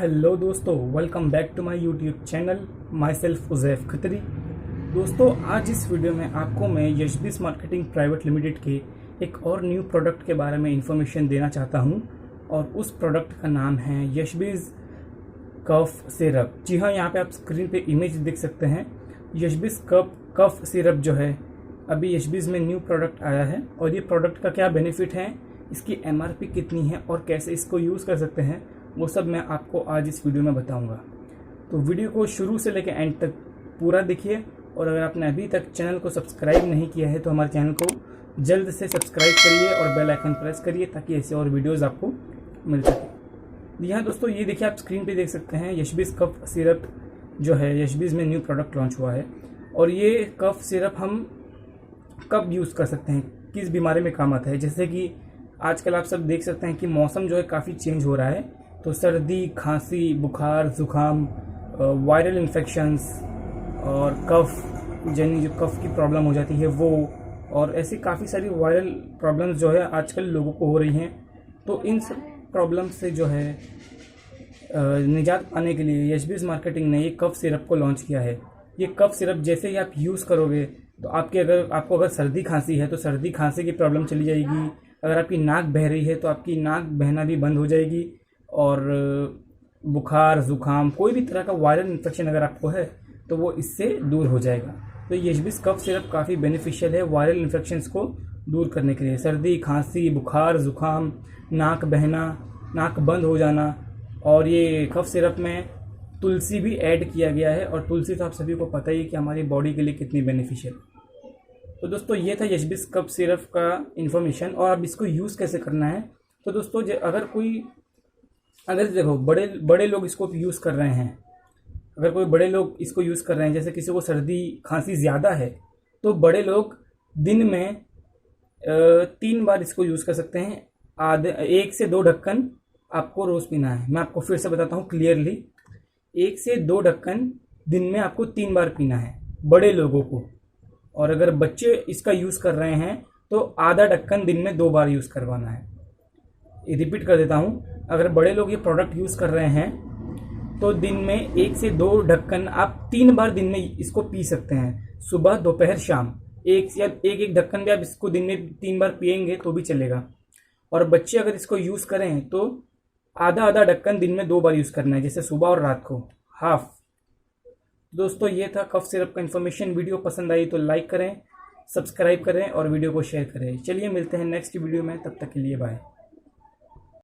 Hello दोस्तों, welcome back to my YouTube channel myself Uzaif Khatri. दोस्तों, आज इस वीडियो में आपको मैं यशबिस मार्केटिंग प्राइवेट लिमिटेड के एक और न्यू प्रोडक्ट के बारे में इंफॉर्मेशन देना चाहता हूं और उस प्रोडक्ट का नाम है यशबिस कफ सिरप। जी हाँ, यहाँ पे आप स्क्रीन पे इमेज देख सकते हैं। यशबिस कफ सिरप जो है अभी यशबिस में न्यू प्रोडक्ट आया है और ये प्रोडक्ट का क्या बेनिफिट है, इसकी MRP कितनी है और कैसे इसको यूज़ कर सकते हैं, वो सब मैं आपको आज इस वीडियो में बताऊंगा। तो वीडियो को शुरू से लेकर एंड तक पूरा देखिए और अगर आपने अभी तक चैनल को सब्सक्राइब नहीं किया है तो हमारे चैनल को जल्द से सब्सक्राइब करिए और बेल आइकन प्रेस करिए ताकि ऐसे और वीडियोज़ आपको मिल सके। यहाँ दोस्तों, ये देखिए, आप स्क्रीन पे देख सकते हैं यशबिस कफ सिरप जो है यशबिस में न्यू प्रोडक्ट लॉन्च हुआ है। और ये कफ सिरप हम कब यूज़ कर सकते हैं, किस बीमारी में काम आता है। जैसे कि आजकल आप सब देख सकते हैं कि मौसम जो है काफ़ी चेंज हो रहा है, तो सर्दी, खांसी, बुखार, ज़ुकाम, वायरल इन्फेक्शंस और कफ यानी जो कफ की प्रॉब्लम हो जाती है वो, और ऐसी काफ़ी सारी वायरल प्रॉब्लम्स जो है आजकल लोगों को हो रही हैं। तो इन सब प्रॉब्लम से जो है निजात पाने के लिए यशबिस मार्केटिंग ने ये कफ सिरप को लॉन्च किया है। ये कफ सिरप जैसे ही आप यूज़ करोगे तो आपको अगर सर्दी खांसी है तो सर्दी खांसी की प्रॉब्लम चली जाएगी। अगर आपकी नाक बह रही है तो आपकी नाक बहना भी बंद हो जाएगी। और बुखार, ज़ुकाम, कोई भी तरह का वायरल इन्फेक्शन अगर आपको है तो वो इससे दूर हो जाएगा। तो यशबिस कफ सिरप काफ़ी बेनिफिशियल है वायरल इन्फेक्शंस को दूर करने के लिए। सर्दी, खांसी, बुखार, ज़ुकाम, नाक बहना, नाक बंद हो जाना। और ये कफ सिरप में तुलसी भी ऐड किया गया है और तुलसी तो आप सभी को पता ही है कि हमारी बॉडी के लिए कितनी बेनिफिशियल। तो दोस्तों, ये था यशबिस कफ सिरप का इन्फॉर्मेशन। और अब इसको यूज़ कैसे करना है, तो दोस्तों अगर देखो बड़े लोग इसको यूज़ कर रहे हैं, अगर कोई बड़े लोग इसको यूज़ कर रहे हैं, जैसे किसी को सर्दी खांसी ज़्यादा है, तो बड़े लोग दिन में 3 बार इसको यूज़ कर सकते हैं। 1 से 2 ढक्कन आपको रोज़ पीना है। मैं आपको फिर से बताता हूँ क्लियरली, 1 से 2 ढक्कन दिन में आपको 3 बार पीना है बड़े लोगों को। और अगर बच्चे इसका यूज़ कर रहे हैं तो आधा ढक्कन दिन में 2 बार यूज़ करवाना है। रिपीट कर देता हूँ, अगर बड़े लोग ये प्रोडक्ट यूज़ कर रहे हैं तो दिन में 1 से 2 ढक्कन आप 3 बार दिन में इसको पी सकते हैं, सुबह, दोपहर, शाम। एक ढक्कन भी आप इसको दिन में 3 बार पिएंगे तो भी चलेगा। और बच्चे अगर इसको यूज़ करें तो आधा ढक्कन दिन में 2 बार यूज़ करना है, जैसे सुबह और रात को, हाफ। दोस्तों, ये था कफ सिरप का इन्फॉर्मेशन। वीडियो पसंद आई तो लाइक करें, सब्सक्राइब करें और वीडियो को शेयर करें। चलिए मिलते हैं नेक्स्ट वीडियो में, तब तक के लिए बाय।